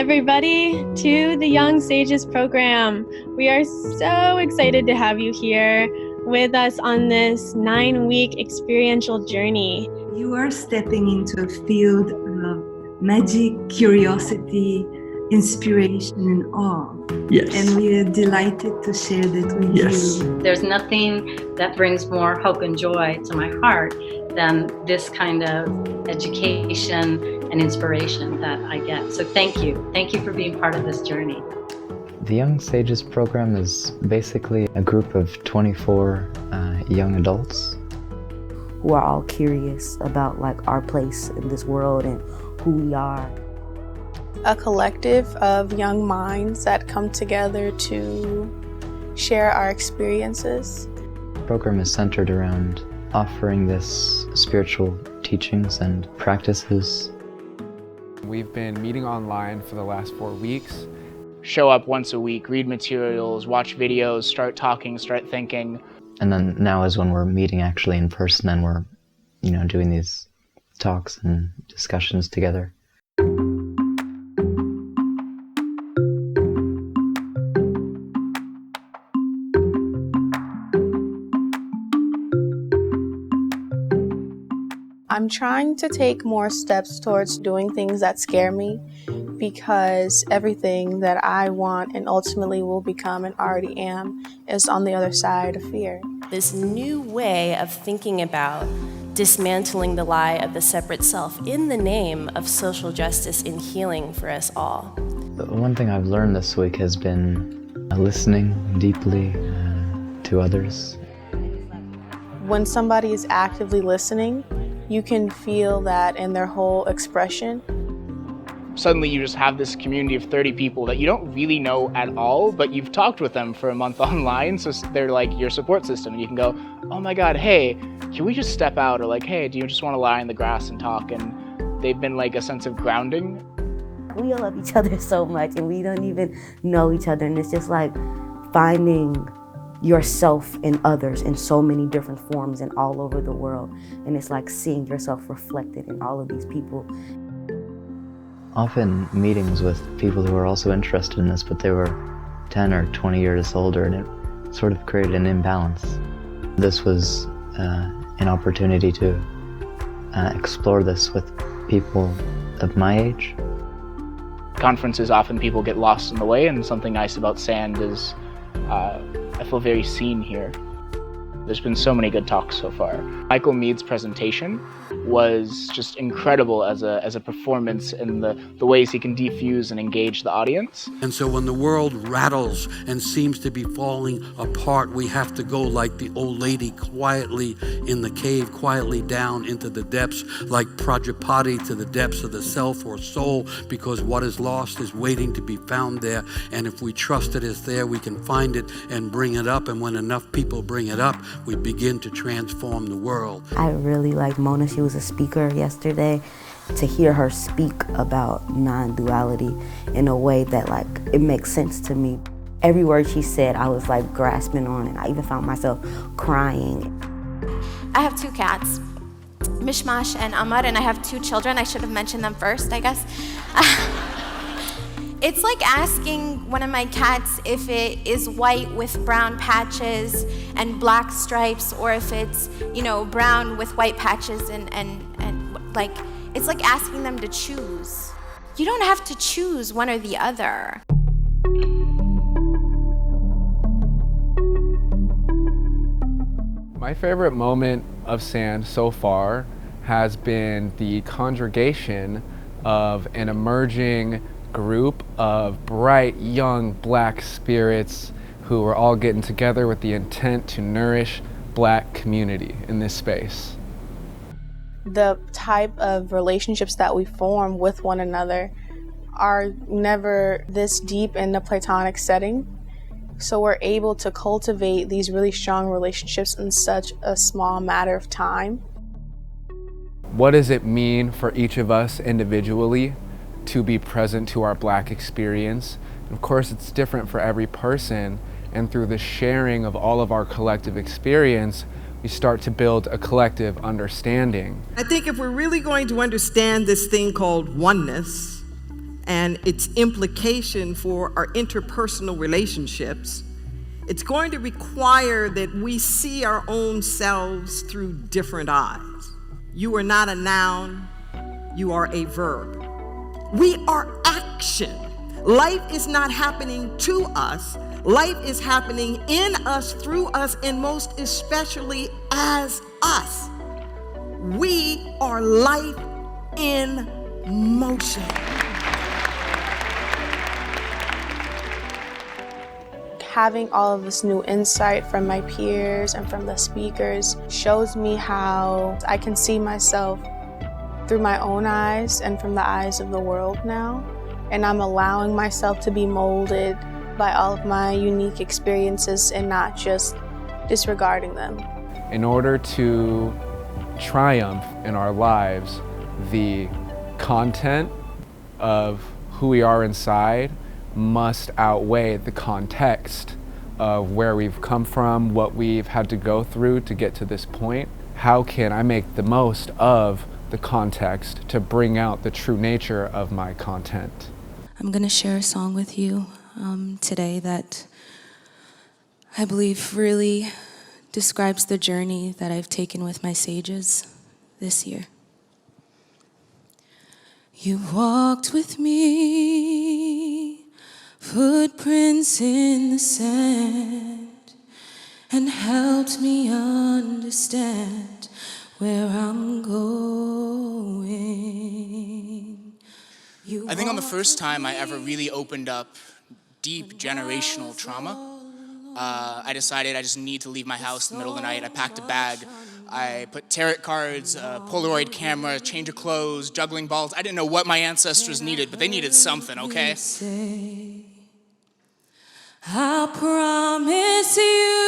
everybody, to the Young Sages program. We are so excited to have you here with us on this 9-week experiential journey. You are stepping into a field of magic, curiosity, inspiration, and awe. Yes. And we are delighted to share that with you. There's nothing that brings more hope and joy to my heart than this kind of education and inspiration that I get. So thank you. Thank you for being part of this journey. The Young Sages program is basically a group of 24 young adults who are all curious about our place in this world and who we are. A collective of young minds that come together to share our experiences. The program is centered around offering this spiritual teachings and practices. We've been meeting online for the last 4 weeks. Show up once a week, read materials, watch videos, start talking, start thinking. And then now is when we're meeting actually in person and we're, doing these talks and discussions together. I'm trying to take more steps towards doing things that scare me, because everything that I want and ultimately will become and already am is on the other side of fear. This new way of thinking about dismantling the lie of the separate self in the name of social justice and healing for us all. One thing I've learned this week has been listening deeply to others. When somebody is actively listening, you can feel that in their whole expression. Suddenly you just have this community of 30 people that you don't really know at all, but you've talked with them for a month online, so they're like your support system. And you can go, oh my God, hey, can we just step out? Or like, hey, do you just want to lie in the grass and talk? And they've been like a sense of grounding. We all love each other so much and we don't even know each other. And it's just like finding yourself in others in so many different forms and all over the world. And it's like seeing yourself reflected in all of these people. Often meetings with people who are also interested in this, but they were 10 or 20 years older, and it sort of created an imbalance. This was an opportunity to explore this with people of my age. Conferences, often people get lost in the way, and something nice about Sand is I feel very seen here. There's been so many good talks so far. Michael Mead's presentation was just incredible as a performance in the ways he can defuse and engage the audience. And so when the world rattles and seems to be falling apart, we have to go like the old lady quietly in the cave, quietly down into the depths, like Prajapati to the depths of the self or soul, because what is lost is waiting to be found there. And if we trust it is there, we can find it and bring it up. And when enough people bring it up, we begin to transform the world. I really like Mona. She was a speaker yesterday. To hear her speak about non-duality in a way that it makes sense to me. Every word she said, I was grasping on, and I even found myself crying. I have 2 cats, Mishmash and Ahmad, and I have 2 children. I should have mentioned them first, I guess. It's like asking one of my cats if it is white with brown patches and black stripes, or if it's, brown with white patches and it's like asking them to choose. You don't have to choose one or the other. My favorite moment of Sand so far has been the congregation of an emerging group of bright, young Black spirits who are all getting together with the intent to nourish Black community in this space. The type of relationships that we form with one another are never this deep in the Platonic setting. So we're able to cultivate these really strong relationships in such a small matter of time. What does it mean for each of us individually to be present to our Black experience? Of course, it's different for every person, and through the sharing of all of our collective experience, we start to build a collective understanding. I think if we're really going to understand this thing called oneness, and its implication for our interpersonal relationships, it's going to require that we see our own selves through different eyes. You are not a noun, you are a verb. We are action. Life is not happening to us. Life is happening in us, through us, and most especially as us. We are life in motion. Having all of this new insight from my peers and from the speakers shows me how I can see myself through my own eyes and from the eyes of the world now. And I'm allowing myself to be molded by all of my unique experiences and not just disregarding them. In order to triumph in our lives, the content of who we are inside must outweigh the context of where we've come from, what we've had to go through to get to this point. How can I make the most of the context to bring out the true nature of my content? I'm going to share a song with you today that I believe really describes the journey that I've taken with my sages this year. You walked with me, footprints in the sand, and helped me understand where I'm going. I think on the first time I ever really opened up deep generational trauma, I decided I just need to leave my house in the middle of the night. I packed a bag. I put tarot cards, a Polaroid camera, a change of clothes, juggling balls. I didn't know what my ancestors needed, but they needed something, okay? I promise you,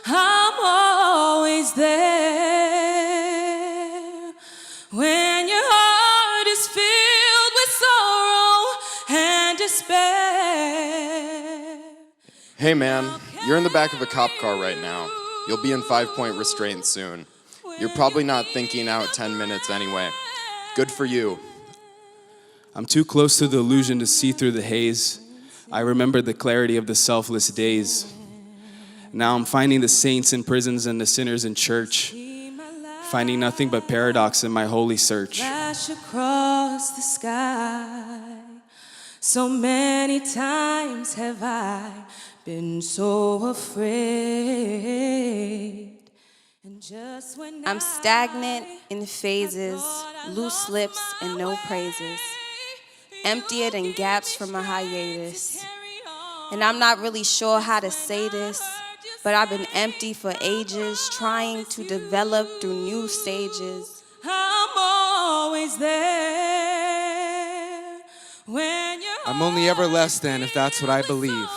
I'm always there when your heart is filled with sorrow and despair. Hey man, you're in the back of a cop car right now. You'll be in 5-point restraint soon. You're probably not thinking out 10 minutes anyway. Good for you. I'm too close to the illusion to see through the haze. I remember the clarity of the selfless days. Now I'm finding the saints in prisons and the sinners in church, finding nothing but paradox in my holy search. Flash across the sky. So many times have I been so afraid. And just when I'm stagnant in phases, loose lips and no praises. Emptied and gaps from a hiatus. And I'm not really sure how to say this, but I've been empty for ages, trying to develop through new stages. I'm always there when you're I'm only ever less than if that's what I believe.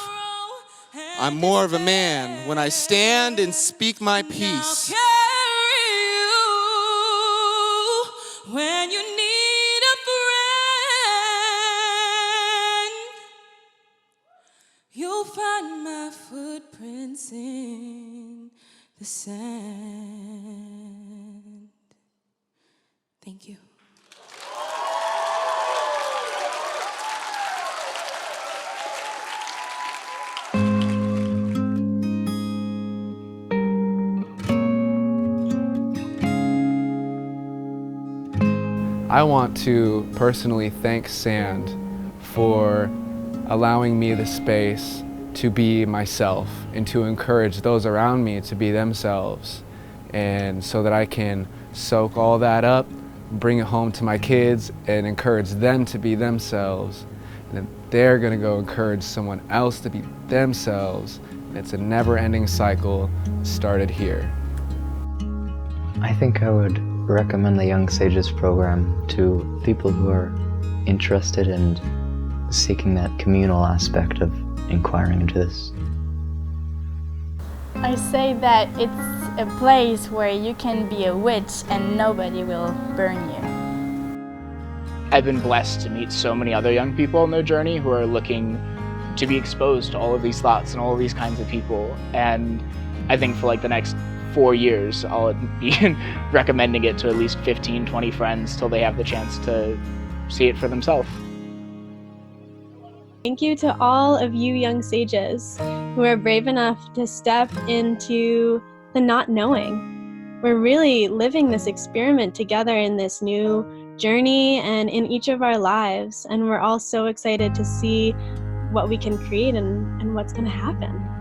I'm more of a man when I stand and speak my peace. When you need a friend, you'll find my footprints in the sand. Thank you. I want to personally thank Sand for allowing me the space to be myself and to encourage those around me to be themselves, and so that I can soak all that up, bring it home to my kids and encourage them to be themselves. And then they're gonna go encourage someone else to be themselves. And it's a never-ending cycle started here. I think I would recommend the Young Sages program to people who are interested in seeking that communal aspect of inquiring into this. I say that it's a place where you can be a witch and nobody will burn you. I've been blessed to meet so many other young people on their journey who are looking to be exposed to all of these thoughts and all of these kinds of people. And I think for like the next 4 years, I'll be recommending it to at least 15, 20 friends till they have the chance to see it for themselves. Thank you to all of you young sages who are brave enough to step into the not knowing. We're really living this experiment together in this new journey and in each of our lives, and we're all so excited to see what we can create and what's going to happen.